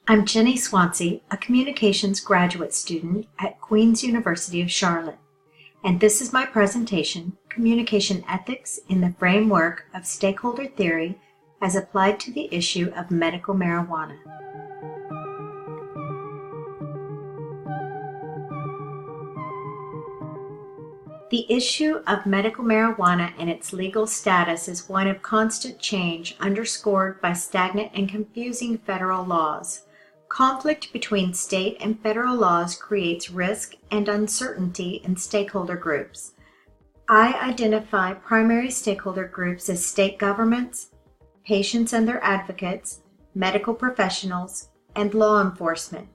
I'm Jenny Swansea, a communications graduate student at Queen's University of Charlotte, and this is my presentation, Communication Ethics in the Framework of Stakeholder Theory as Applied to the Issue of Medical Marijuana. The issue of medical marijuana and its legal status is one of constant change, underscored by stagnant and confusing federal laws. Conflict between state and federal laws creates risk and uncertainty in stakeholder groups. I identify primary stakeholder groups as state governments, patients and their advocates, medical professionals, and law enforcement.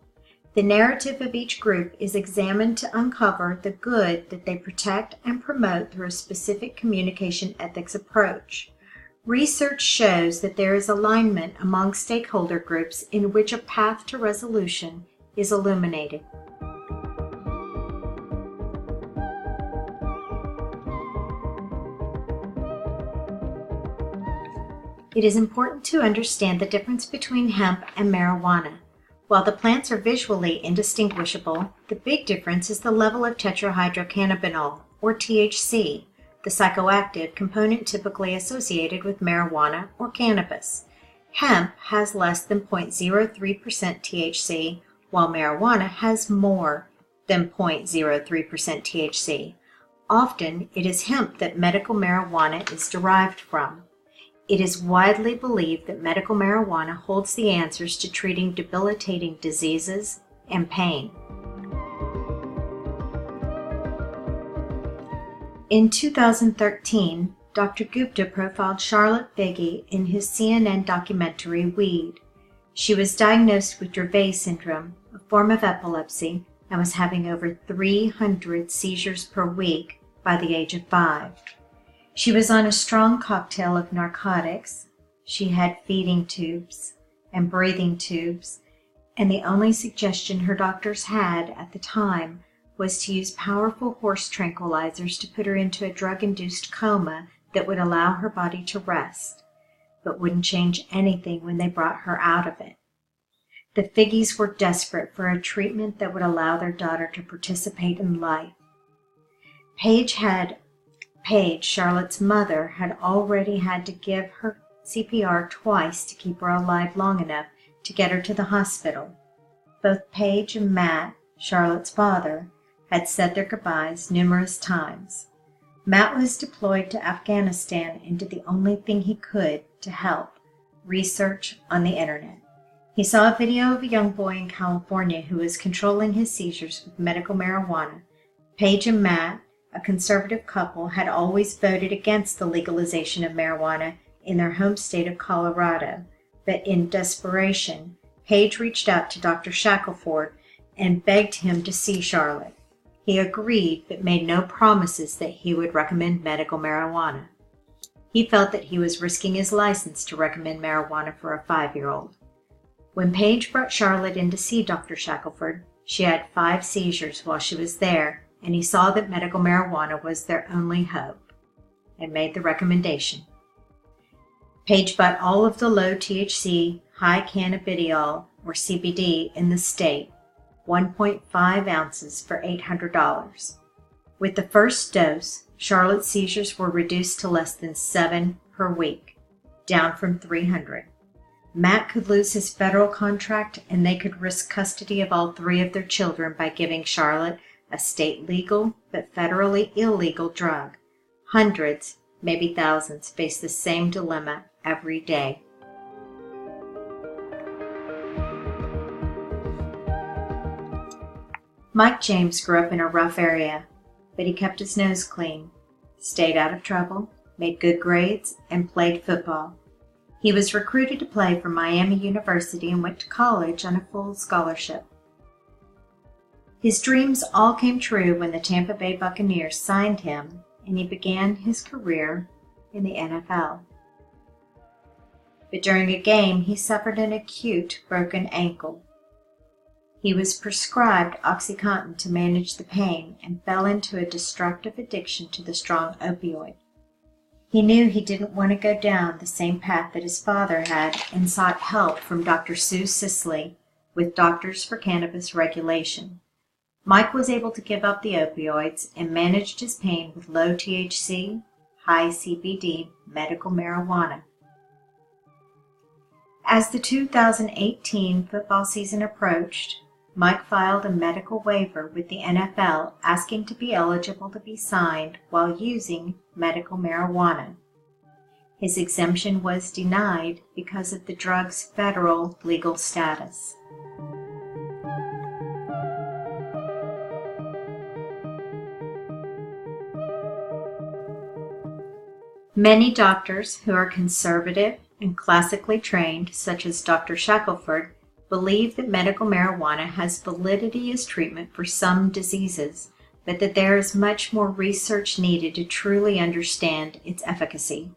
The narrative of each group is examined to uncover the good that they protect and promote through a specific communication ethics approach. Research shows that there is alignment among stakeholder groups in which a path to resolution is illuminated. It is important to understand the difference between hemp and marijuana. While the plants are visually indistinguishable, the big difference is the level of tetrahydrocannabinol, or THC, the psychoactive component typically associated with marijuana or cannabis. Hemp has less than 0.03% THC, while marijuana has more than 0.03% THC. Often, it is hemp that medical marijuana is derived from. It is widely believed that medical marijuana holds the answers to treating debilitating diseases and pain. In 2013, Dr. Gupta profiled Charlotte Figi in his CNN documentary Weed. She was diagnosed with Dravet syndrome, a form of epilepsy, and was having over 300 seizures per week by the age of 5. She was on a strong cocktail of narcotics. She had feeding tubes and breathing tubes, and the only suggestion her doctors had at the time was to use powerful horse tranquilizers to put her into a drug-induced coma that would allow her body to rest, but wouldn't change anything when they brought her out of it. The Figgies were desperate for a treatment that would allow their daughter to participate in life. Paige, Charlotte's mother, had already had to give her CPR twice to keep her alive long enough to get her to the hospital. Both Paige and Matt, Charlotte's father, had said their goodbyes numerous times. Matt was deployed to Afghanistan and did the only thing he could to help: research on the internet. He saw a video of a young boy in California who was controlling his seizures with medical marijuana. Paige and Matt, a conservative couple, had always voted against the legalization of marijuana in their home state of Colorado, but in desperation, Paige reached out to Dr. Shackelford and begged him to see Charlotte. He agreed, but made no promises that he would recommend medical marijuana. He felt that he was risking his license to recommend marijuana for a 5-year-old. When Paige brought Charlotte in to see Dr. Shackelford, she had 5 seizures while she was there, and he saw that medical marijuana was their only hope, and made the recommendation. Paige bought all of the low THC, high cannabidiol, or CBD, in the state, 1.5 ounces for $800. With the first dose, Charlotte's seizures were reduced to less than 7 per week, down from 300. Matt could lose his federal contract, and they could risk custody of all 3 of their children by giving Charlotte a state legal but federally illegal drug. Hundreds, maybe thousands, face the same dilemma every day. Mike James grew up in a rough area, but he kept his nose clean, stayed out of trouble, made good grades, and played football. He was recruited to play for Miami University and went to college on a full scholarship. His dreams all came true when the Tampa Bay Buccaneers signed him, and he began his career in the NFL. But during a game, he suffered an acute broken ankle. He was prescribed OxyContin to manage the pain and fell into a destructive addiction to the strong opioid. He knew he didn't want to go down the same path that his father had and sought help from Dr. Sue Sisley, with Doctors for Cannabis Regulation. Mike was able to give up the opioids and managed his pain with low THC, high CBD medical marijuana. As the 2018 football season approached, Mike filed a medical waiver with the NFL asking to be eligible to be signed while using medical marijuana. His exemption was denied because of the drug's federal legal status. Many doctors who are conservative and classically trained, such as Dr. Shackelford, believe that medical marijuana has validity as treatment for some diseases, but that there is much more research needed to truly understand its efficacy.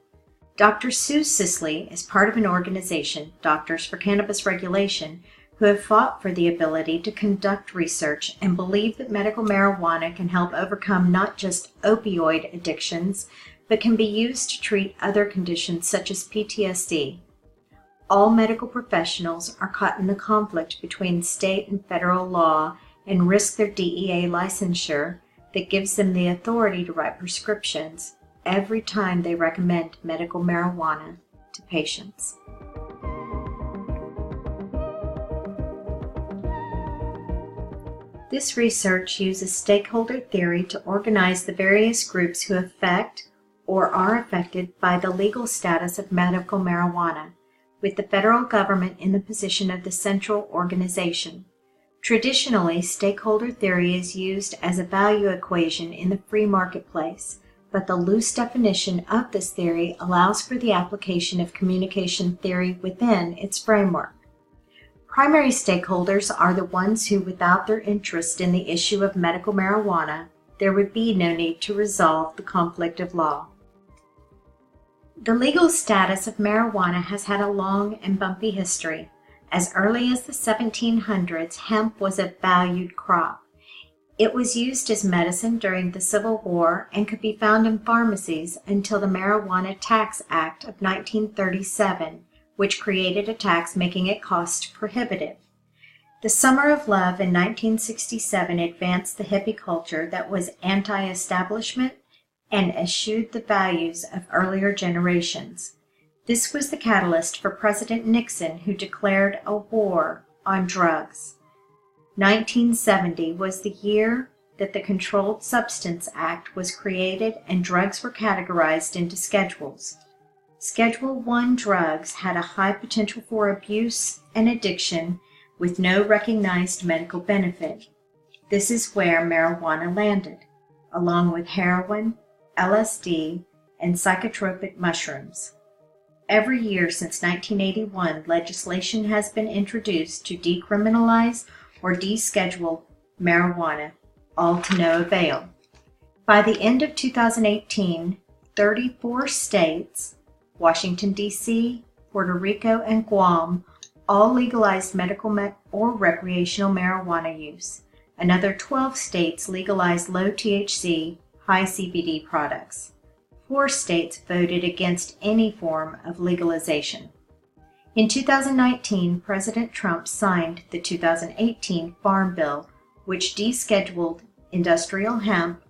Dr. Sue Sisley is part of an organization, Doctors for Cannabis Regulation, who have fought for the ability to conduct research and believe that medical marijuana can help overcome not just opioid addictions, but can be used to treat other conditions such as PTSD. All medical professionals are caught in the conflict between state and federal law and risk their DEA licensure that gives them the authority to write prescriptions every time they recommend medical marijuana to patients. This research uses stakeholder theory to organize the various groups who affect or are affected by the legal status of medical marijuana, with the federal government in the position of the central organization. Traditionally, stakeholder theory is used as a value equation in the free marketplace, but the loose definition of this theory allows for the application of communication theory within its framework. Primary stakeholders are the ones who, without their interest in the issue of medical marijuana, there would be no need to resolve the conflict of law. The legal status of marijuana has had a long and bumpy history. As early as the 1700s, hemp was a valued crop. It was used as medicine during the Civil War and could be found in pharmacies until the Marijuana Tax Act of 1937, which created a tax making it cost prohibitive. The Summer of Love in 1967 advanced the hippie culture that was anti-establishment and eschewed the values of earlier generations. This was the catalyst for President Nixon, who declared a war on drugs. 1970 was the year that the Controlled Substance Act was created and drugs were categorized into schedules. Schedule I drugs had a high potential for abuse and addiction with no recognized medical benefit. This is where marijuana landed, along with heroin, LSD, and psychotropic mushrooms. Every year since 1981, legislation has been introduced to decriminalize or deschedule marijuana, all to no avail. By the end of 2018, 34 states, Washington, D.C., Puerto Rico, and Guam, all legalized medical or recreational marijuana use. Another 12 states legalized low THC, high CBD products. 4 states voted against any form of legalization. In 2019, President Trump signed the 2018 Farm Bill, which descheduled industrial hemp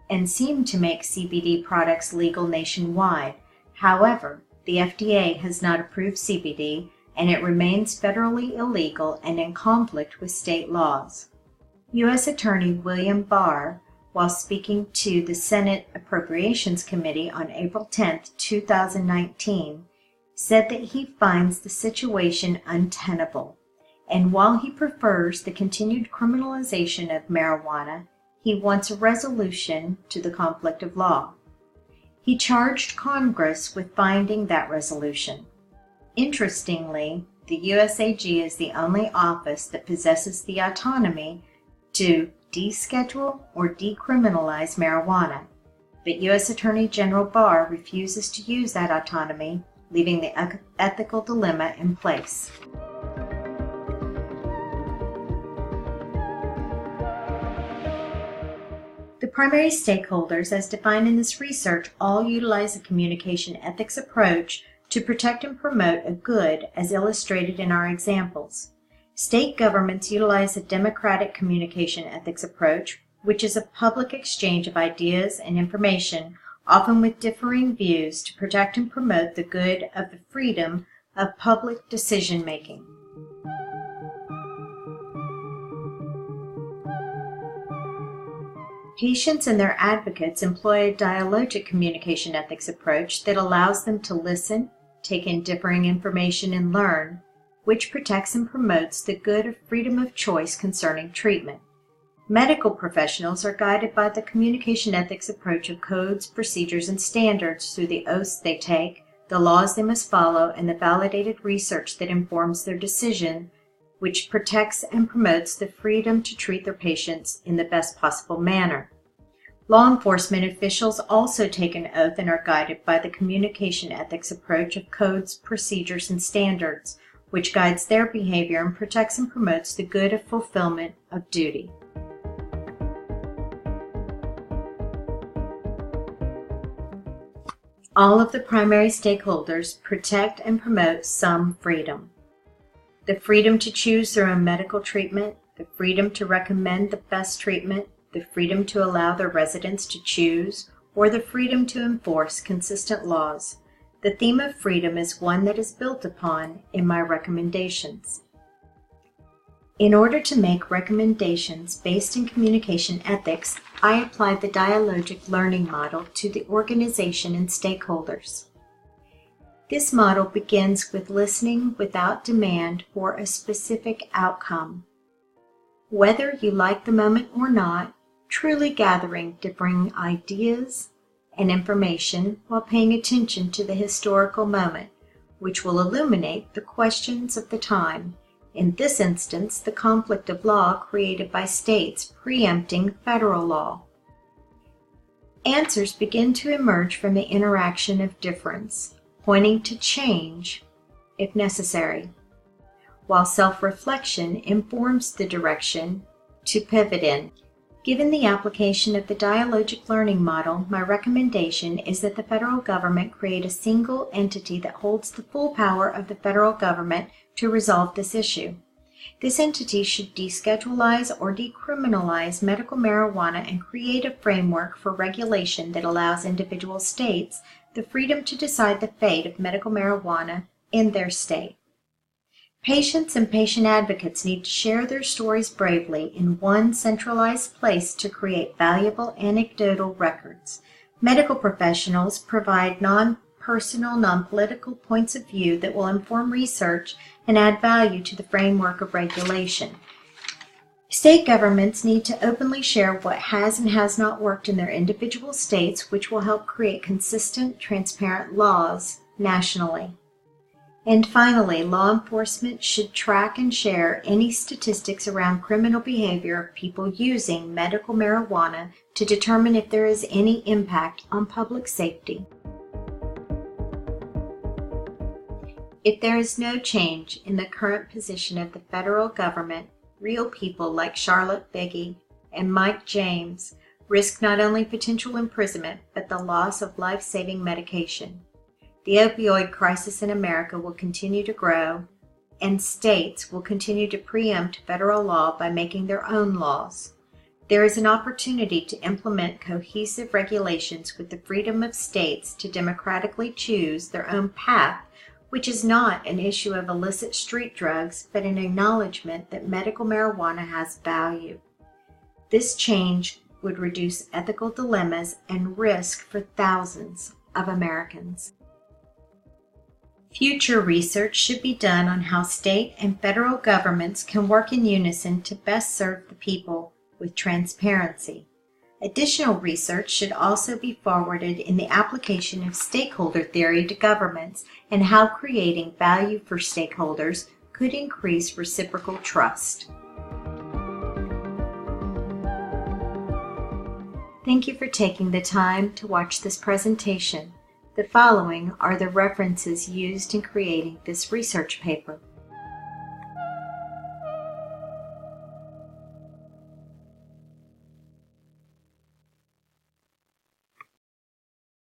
and seemed to make CBD products legal nationwide. However, the FDA has not approved CBD, and it remains federally illegal and in conflict with state laws. U.S. Attorney William Barr, while speaking to the Senate Appropriations Committee on April 10, 2019, said that he finds the situation untenable, and while he prefers the continued criminalization of marijuana, he wants a resolution to the conflict of law. He charged Congress with finding that resolution. Interestingly, the USAG is the only office that possesses the autonomy to deschedule or decriminalize marijuana, but U.S. Attorney General Barr refuses to use that autonomy, leaving the ethical dilemma in place. The primary stakeholders, as defined in this research, all utilize a communication ethics approach to protect and promote a good as illustrated in our examples. State governments utilize a democratic communication ethics approach, which is a public exchange of ideas and information, often with differing views, to protect and promote the good of the freedom of public decision-making. Patients and their advocates employ a dialogic communication ethics approach that allows them to listen, take in differing information, and learn, which protects and promotes the good of freedom of choice concerning treatment. Medical professionals are guided by the communication ethics approach of codes, procedures, and standards through the oaths they take, the laws they must follow, and the validated research that informs their decision, which protects and promotes the freedom to treat their patients in the best possible manner. Law enforcement officials also take an oath and are guided by the communication ethics approach of codes, procedures, and standards, which guides their behavior and protects and promotes the good of fulfillment of duty. All of the primary stakeholders protect and promote some freedom. The freedom to choose their own medical treatment, the freedom to recommend the best treatment, the freedom to allow their residents to choose, or the freedom to enforce consistent laws. The theme of freedom is one that is built upon in my recommendations. In order to make recommendations based in communication ethics, I applied the Dialogic learning model to the organization and stakeholders. This model begins with listening without demand for a specific outcome. Whether you like the moment or not, truly gathering differing ideas and information while paying attention to the historical moment, which will illuminate the questions of the time. In this instance, the conflict of law created by states preempting federal law. Answers begin to emerge from the interaction of difference, pointing to change if necessary, while self-reflection informs the direction to pivot in. Given the application of the Dialogic learning model, my recommendation is that the federal government create a single entity that holds the full power of the federal government to resolve this issue. This entity should descheduleize or decriminalize medical marijuana and create a framework for regulation that allows individual states the freedom to decide the fate of medical marijuana in their state. Patients and patient advocates need to share their stories bravely in one centralized place to create valuable anecdotal records. Medical professionals provide non-personal, non-political points of view that will inform research and add value to the framework of regulation. State governments need to openly share what has and has not worked in their individual states, which will help create consistent, transparent laws nationally. And finally, law enforcement should track and share any statistics around criminal behavior of people using medical marijuana to determine if there is any impact on public safety. If there is no change in the current position of the federal government, real people like Charlotte Biggie and Mike James risk not only potential imprisonment, but the loss of life-saving medication. The opioid crisis in America will continue to grow, and states will continue to preempt federal law by making their own laws. There is an opportunity to implement cohesive regulations with the freedom of states to democratically choose their own path, which is not an issue of illicit street drugs, but an acknowledgement that medical marijuana has value. This change would reduce ethical dilemmas and risk for thousands of Americans. Future research should be done on how state and federal governments can work in unison to best serve the people with transparency. Additional research should also be forwarded in the application of stakeholder theory to governments and how creating value for stakeholders could increase reciprocal trust. Thank you for taking the time to watch this presentation. The following are the references used in creating this research paper.